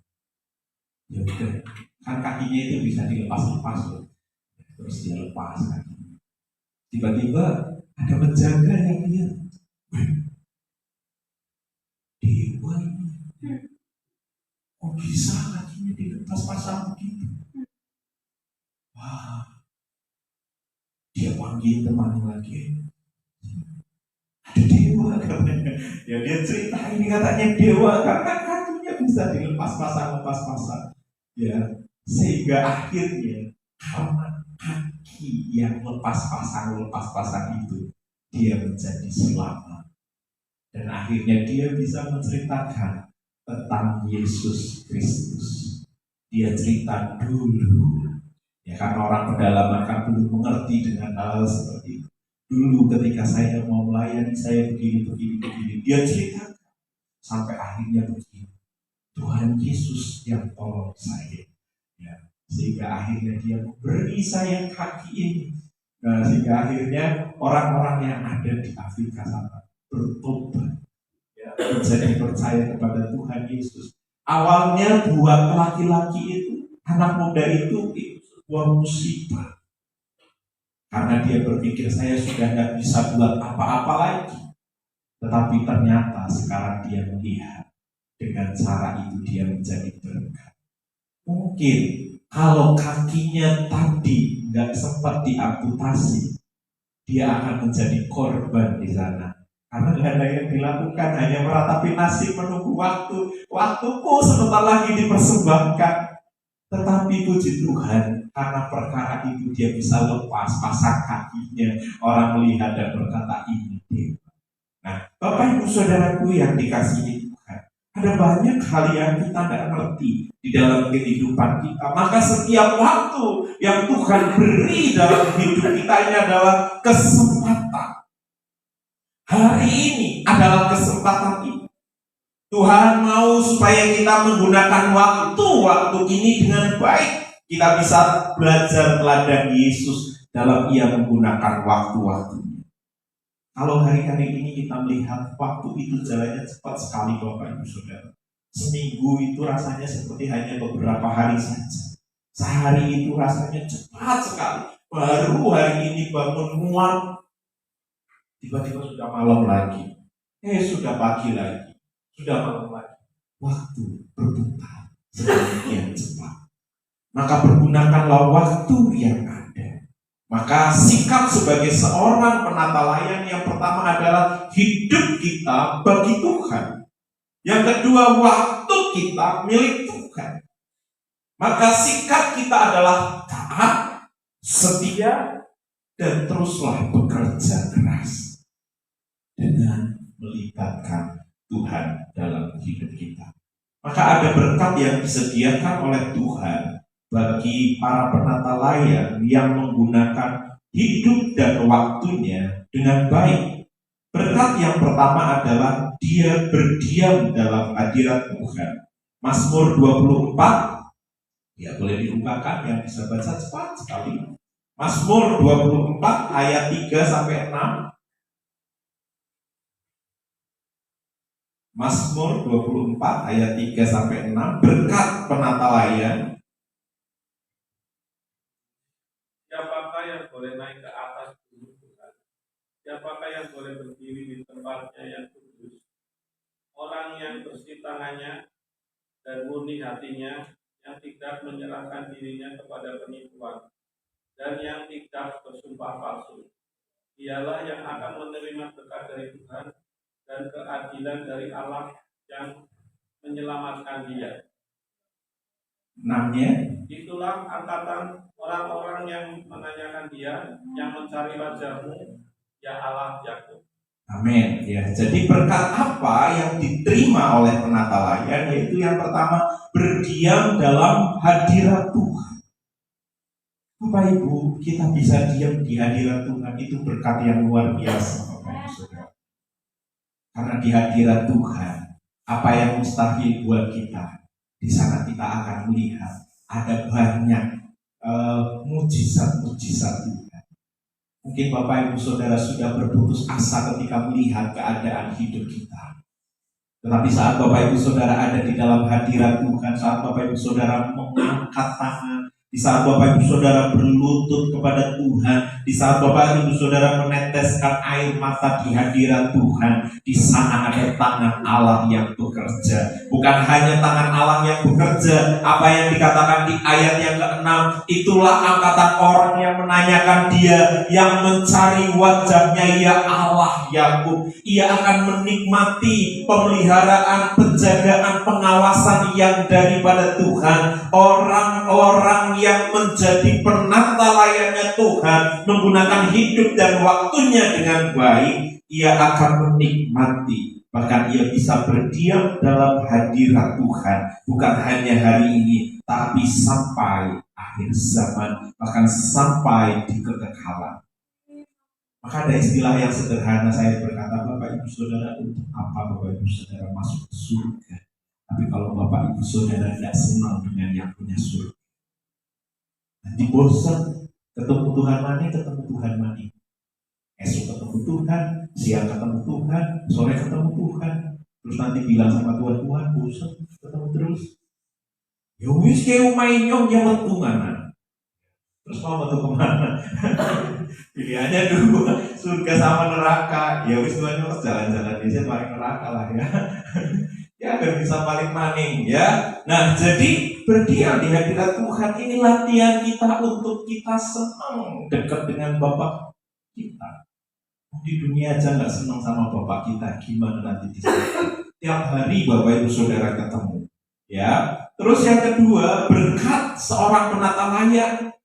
Ya udah, kan kakinya itu bisa dilepas-lepas loh. Terus dia lepas lagi. Tiba-tiba ada penjaga yang lihat, dewa ini, kok bisa kakinya dilepas pasang begitu? Wah, dia panggil temannya lagi. Ada dewa katanya. Ya dia cerita ini katanya dewa karena kakinya bisa dilepas pasang. Ya, sehingga akhirnya karena kaki yang lepas pasang itu dia menjadi selamat. Dan akhirnya dia bisa menceritakan tentang Yesus Kristus. Dia cerita dulu. Ya karena orang pedalaman kan belum mengerti dengan hal seperti itu. Dulu ketika saya mau melayani saya begini. Dia ceritakan sampai akhirnya begini. Tuhan Yesus yang tolong saya. Ya, sehingga akhirnya dia memberi saya kaki ini. Nah, sehingga akhirnya orang-orang yang ada di Afrika sana bertobat, ya, menjadi percaya kepada Tuhan Yesus. Awalnya buat laki-laki itu, anak muda itu sebuah musibah. Karena dia berpikir saya sudah tidak bisa buat apa-apa lagi. Tetapi ternyata sekarang dia melihat dengan cara itu dia menjadi berkat. Mungkin kalau kakinya tadi nggak sempat diamputasi, dia akan menjadi korban di sana. Karena tidak ada yang dilakukan, hanya meratapi nasib menunggu waktu. Waktuku sebentar lagi dipersembahkan. Tetapi puji Tuhan, karena perkara itu dia bisa lepas pasang kakinya. Orang melihat dan berkata ini dewa. Nah, Bapak Ibu Saudaraku yang dikasihi Tuhan, ada banyak hal yang kita tidak ngerti di dalam kehidupan kita. Maka setiap waktu yang Tuhan beri dalam hidup kita ini adalah kesempatan. Hari ini adalah kesempatan ini. Tuhan mau supaya kita menggunakan waktu ini dengan baik. Kita bisa belajar teladan Yesus dalam ia menggunakan waktu-waktunya. Kalau hari-hari ini kita melihat waktu itu jalannya cepat sekali Bapak Ibu Saudara. Seminggu itu rasanya seperti hanya beberapa hari saja. Sehari itu rasanya cepat sekali. Baru hari ini bangun muat, tiba-tiba sudah malam lagi. Sudah pagi lagi. Sudah malam lagi. Waktu berputar sedemikian cepat. Maka pergunakanlah waktu yang ada. Maka sikap sebagai seorang penata layan yang pertama adalah hidup kita bagi Tuhan. Yang kedua, waktu kita milik Tuhan. Maka sikap kita adalah taat, setia, dan teruslah bekerja keras dengan melibatkan Tuhan dalam hidup kita. Maka ada berkat yang disediakan oleh Tuhan bagi para penata layan yang menggunakan hidup dan waktunya dengan baik. Berkat yang pertama adalah dia berdiam dalam hadirat Tuhan. Mazmur 24, ya boleh dibukakan yang bisa baca cepat sekali. Mazmur 24 ayat 3-6. Mazmur 24 ayat 3-6, berkat penata layan. Siapakah yang boleh naik ke atas gunung Tuhan? Siapakah yang boleh berdiri di tempatnya yang kudus? Orang yang bersih tangannya dan murni hatinya, yang tidak menyerahkan dirinya kepada penipuan, dan yang tidak bersumpah palsu. Dialah yang akan menerima berkat dari Tuhan dan keadilan dari Allah yang menyelamatkan dia. Namanya Itulah angkatan orang-orang yang menanyakan dia, yang mencari wajah-Mu, ya Allah Yakub. amin. Ya, jadi berkat apa yang diterima oleh penata layan? Yaitu yang pertama, berdiam dalam hadirat Tuhan. Bapak Ibu, kita bisa diam di hadirat Tuhan, itu berkat yang luar biasa, Bapak Ibu Saudara. Karena di hadirat Tuhan, apa yang mustahil buat kita, di sana kita akan melihat ada banyak mujizat-mujizat Tuhan. Mungkin Bapak Ibu Saudara sudah berputus asa ketika melihat keadaan hidup kita. Tetapi saat Bapak Ibu Saudara ada di dalam hadirat Tuhan, saat Bapak Ibu Saudara mengangkat tangan, Di saat Bapak Ibu Saudara berlutut kepada Tuhan, di saat Bapak Ibu Saudara meneteskan air mata di hadirat Tuhan, di sana ada tangan Allah yang bekerja. Bukan hanya tangan Allah yang bekerja, apa yang dikatakan di ayat yang ke-6, itulah angkatan orang yang menanyakan Dia, yang mencari wajahnya, ya Allah Yakub. Ia akan menikmati pemeliharaan, penjagaan, pengawasan yang daripada Tuhan. Orang-orang yang menjadi penata layaknya Tuhan, menggunakan hidup dan waktunya dengan baik, ia akan menikmati. Bahkan ia bisa berdiam dalam hadirat Tuhan, bukan hanya hari ini, tapi sampai akhir zaman, bahkan sampai di kekekalan. Maka ada istilah yang sederhana, saya berkata, Bapak Ibu Saudara, untuk apa Bapak Ibu Saudara masuk ke surga? Tapi kalau Bapak Ibu Saudara tidak senang dengan yang punya surga, nanti bosan, ketemu Tuhan mani. Esok ketemu Tuhan, siang ketemu Tuhan, sore ketemu Tuhan. Terus nanti bilang sama Tuhan, bosan, ketemu terus. Ya wis kayak main nyong yang mentungan. Terus mau metu kemana? Pilihannya dua, surga sama neraka. Ya wis Tuhan harus jalan-jalan di sini paling neraka lah ya. Ya agar bisa paling maning ya. Nah, jadi berdiam di hadirat Tuhan ini latihan kita untuk kita senang dekat dengan Bapak kita. Di dunia aja nggak senang sama Bapak kita, gimana nanti di sana? Tiap hari Bapak Ibu Saudara ketemu. Ya. Terus yang kedua, berkat seorang penata layak.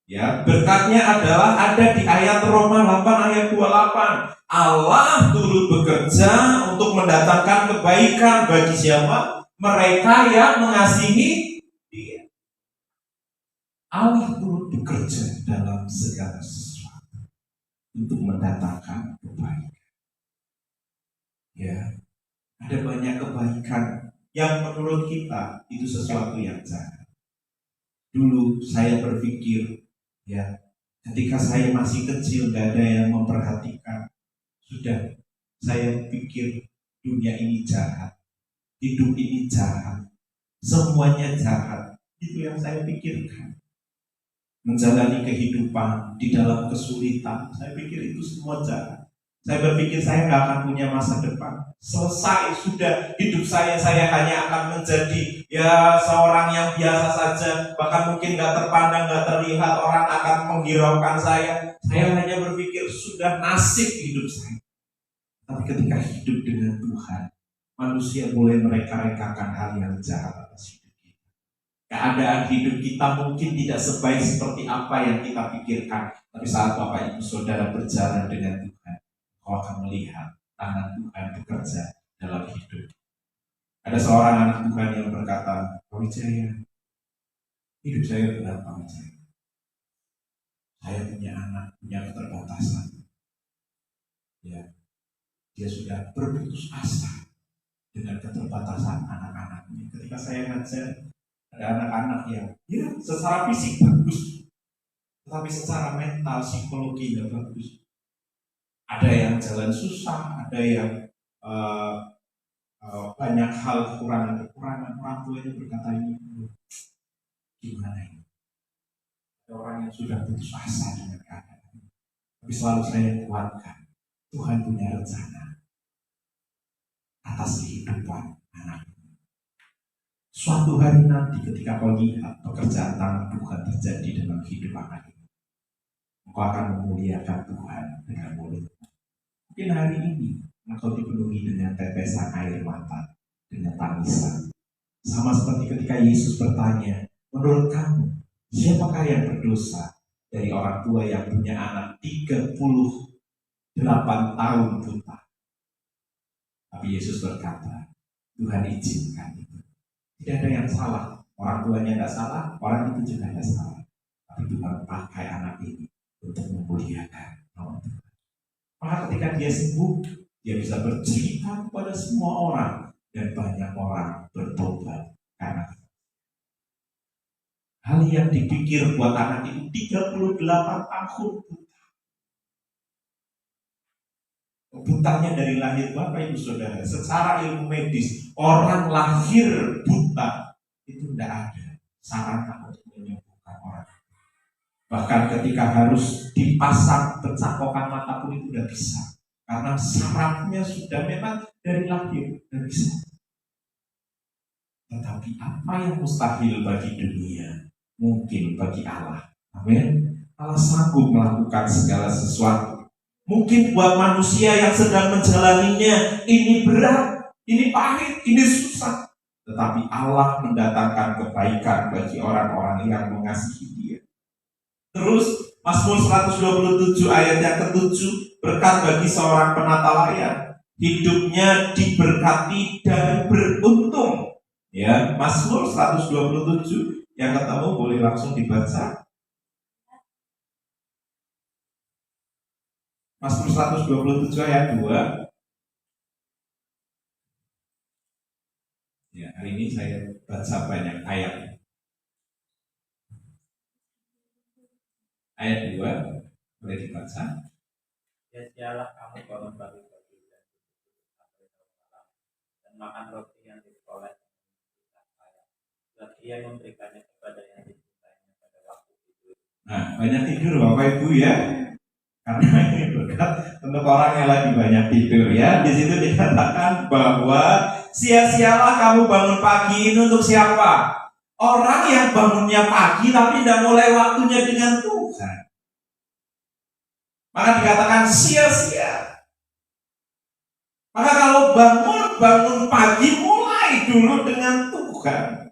Ya, berkatnya adalah ada di ayat Roma 8 ayat 28. Allah turut bekerja untuk mendatangkan kebaikan bagi siapa? Mereka yang mengasihi Dia. Allah turut bekerja dalam segala sesuatu untuk mendatangkan kebaikan. Ya, ada banyak kebaikan yang menurut kita itu sesuatu yang jahat. Dulu saya berpikir, ya, ketika saya masih kecil gak ada yang memperhatikan. Sudah, saya pikir dunia ini jahat, hidup ini jahat, semuanya jahat. Itu yang saya pikirkan. Menjalani kehidupan di dalam kesulitan, saya pikir itu semua jahat. Saya berpikir saya gak akan punya masa depan. Selesai sudah hidup saya hanya akan menjadi ya seorang yang biasa saja. Bahkan mungkin gak terpandang, gak terlihat, orang akan menghiraukan saya. Saya hanya berpikir sudah nasib hidup saya. Tapi ketika hidup dengan Tuhan, manusia boleh mereka-rekakan hal yang jahat atas hidup kita. Keadaan hidup kita mungkin tidak sebaik seperti apa yang kita pikirkan. Tapi saat Bapak Ibu Saudara berjalan dengan Tuhan, kau akan melihat tangan Tuhan bekerja dalam hidup. Ada seorang anak Tuhan yang berkata, Pak Wijaya, hidup saya berat Pak Wijaya. Saya punya anak, punya keterbatasan. Ya, dia sudah berputus asa dengan keterbatasan anak-anaknya. Ketika saya ngajar, ada anak-anak yang ya secara fisik bagus, tetapi secara mental, psikologi tidak bagus. Ada yang jalan susah, ada yang banyak hal kekurangan. Orang tuanya berkata ini, gimana ini? Ada orang yang sudah putus asa dengan keadaan. Tapi selalu saya kuatkan, Tuhan punya rencana atas kehidupan anak. Suatu hari nanti ketika kau lihat pekerjaan tangan Tuhan terjadi dalam hidup anak ini, kau akan memuliakan Tuhan dengan mulut. Mungkin hari ini engkau dipenuhi dengan tetesan air mata, dengan tangisan. Sama seperti ketika Yesus bertanya, menurut kamu, siapakah yang berdosa dari orang tua yang punya anak 38 tahun buta? Tapi Yesus berkata, Tuhan izinkan itu. Tidak ada yang salah. Orang tuanya tidak salah, orang itu juga tidak salah. Tapi Tuhan pakai anak ini untuk memuliakan nama Tuhan. Maka ketika dia sembuh, dia bisa bercerita kepada semua orang. Dan banyak orang bertobat karena hal yang dipikir buat anak itu 38 tahun butanya dari lahir. Bapak Ibu Saudara, secara ilmu medis orang lahir buta itu tidak ada sarana untuk menyembuhkan orang Bahkan ketika harus dipasang pencakokan mata pun itu tidak bisa. Karena syaratnya sudah memang dari lahir, tidak bisa. Tetapi apa yang mustahil bagi dunia, mungkin bagi Allah. Amin. Allah sanggup melakukan segala sesuatu. Mungkin buat manusia yang sedang menjalaninya ini berat, ini pahit, ini susah. Tetapi Allah mendatangkan kebaikan bagi orang-orang yang mengasihi Dia. Terus Mazmur 127 ayat yang ke-7, berkat bagi seorang penata layang, hidupnya diberkati dan beruntung. Ya, Mazmur 127 yang ketemu boleh langsung dibaca. Mazmur 127 ayat 2. Ya, hari ini saya baca banyak ayat. Ayat 2 boleh dibaca. Sia-sialah kamu bangun pagi-pagi dan sampai malam dan makan roti yang diperoleh dengan saya. Dan ia memberikannya kepada yang dicintainya pada waktu tidur. Nah, banyak tidur Bapak Ibu ya. Karena ini berkat untuk orang yang lagi banyak tidur ya. Di situ dikatakan bahwa sia-sialah kamu bangun pagi. Ini untuk siapa? Orang yang bangunnya pagi tapi tidak mulai waktunya dengan Tuhan. Maka dikatakan sia-sia. Maka kalau bangun pagi mulai dulu dengan Tuhan.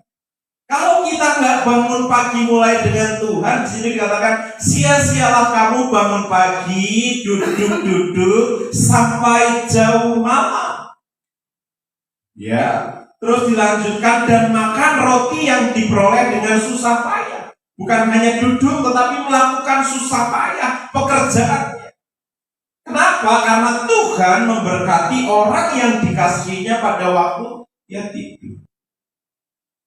Kalau kita nggak bangun pagi mulai dengan Tuhan, di sini dikatakan sia-sialah kamu bangun pagi, duduk sampai jauh malam. Ya, terus dilanjutkan dan makan roti yang diperoleh dengan susah payah. Bukan hanya duduk, tetapi melakukan susah payah pekerjaannya. Kenapa? Karena Tuhan memberkati orang yang dikasihinya pada waktu dia tidur.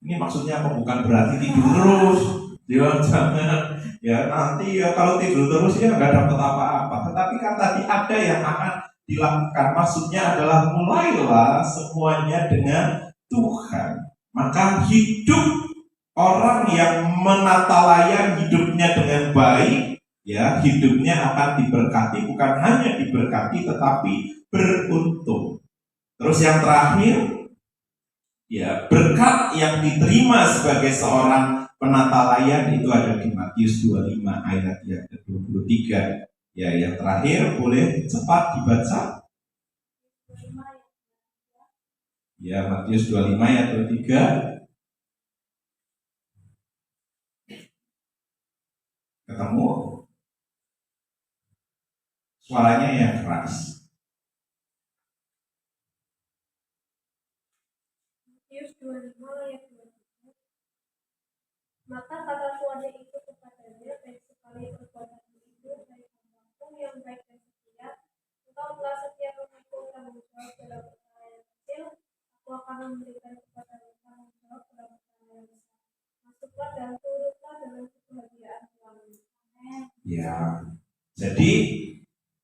Ini maksudnya apa? Bukan berarti tidur terus. Ya jangan. Ya nanti ya kalau tidur terus ya nggak dapat apa-apa. Tetapi kan tadi ada yang akan dilakukan. Maksudnya adalah mulailah semuanya dengan Tuhan. Maka hidup orang yang menata layang hidupnya dengan baik, ya hidupnya akan diberkati. Bukan hanya diberkati, tetapi beruntung. Terus yang terakhir, ya, berkat yang diterima sebagai seorang penata layang itu ada di Matius 25 ayat yang ke-23. Ya, yang terakhir boleh cepat dibaca. Ya, Matius 25 ayat 23. Ketemu? Suaranya yang keras. Matius 25 ayat 23. Maka kata tuannya itu kepadanya, baik sekali perbuatanmu itu, baik hambaku yang baik dan setia, engkau telah setia memikul tanggung jawab dalam perkara yang kecil, aku akan memberikan kepadamu tanggung jawab dalam perkara yang besar. Masuklah dan turutlah dalam kebahagiaan Tuhanmu. Amin. Ya, jadi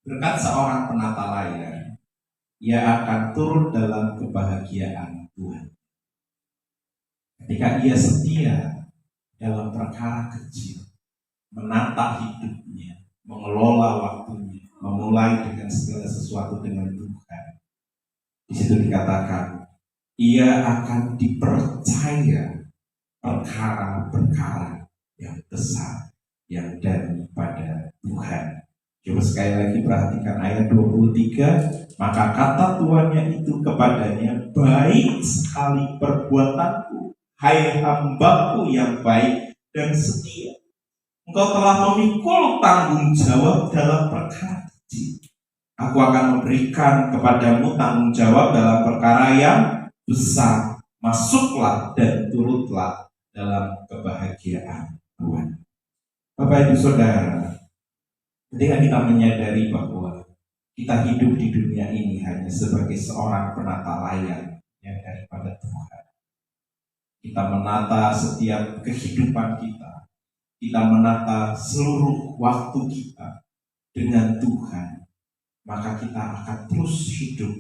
berkat seorang penata layang, ia akan turut dalam kebahagiaan Tuhan. Ketika ia setia dalam perkara kecil, menata hidupnya, mengelola waktunya, memulai dengan segala sesuatu dengan Tuhan. Di situ dikatakan, ia akan dipercaya perkara-perkara yang besar yang daripada Tuhan. Coba sekali lagi perhatikan ayat 23. Maka kata tuannya itu kepadanya, baik sekali perbuatanku, hai hambaku yang baik dan setia. Engkau telah memikul tanggung jawab dalam perkara kecil. Aku akan memberikan kepadamu tanggung jawab dalam perkara yang besar. Masuklah dan turutlah dalam kebahagiaan Tuhan. Bapak Ibu Saudara, ketika kita menyadari bahwa kita hidup di dunia ini hanya sebagai seorang penata layang yang daripada Tuhan. Kita menata setiap kehidupan kita. Kita menata seluruh waktu kita dengan Tuhan. Maka kita akan terus hidup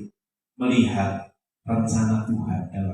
melihat rencana Tuhan dalam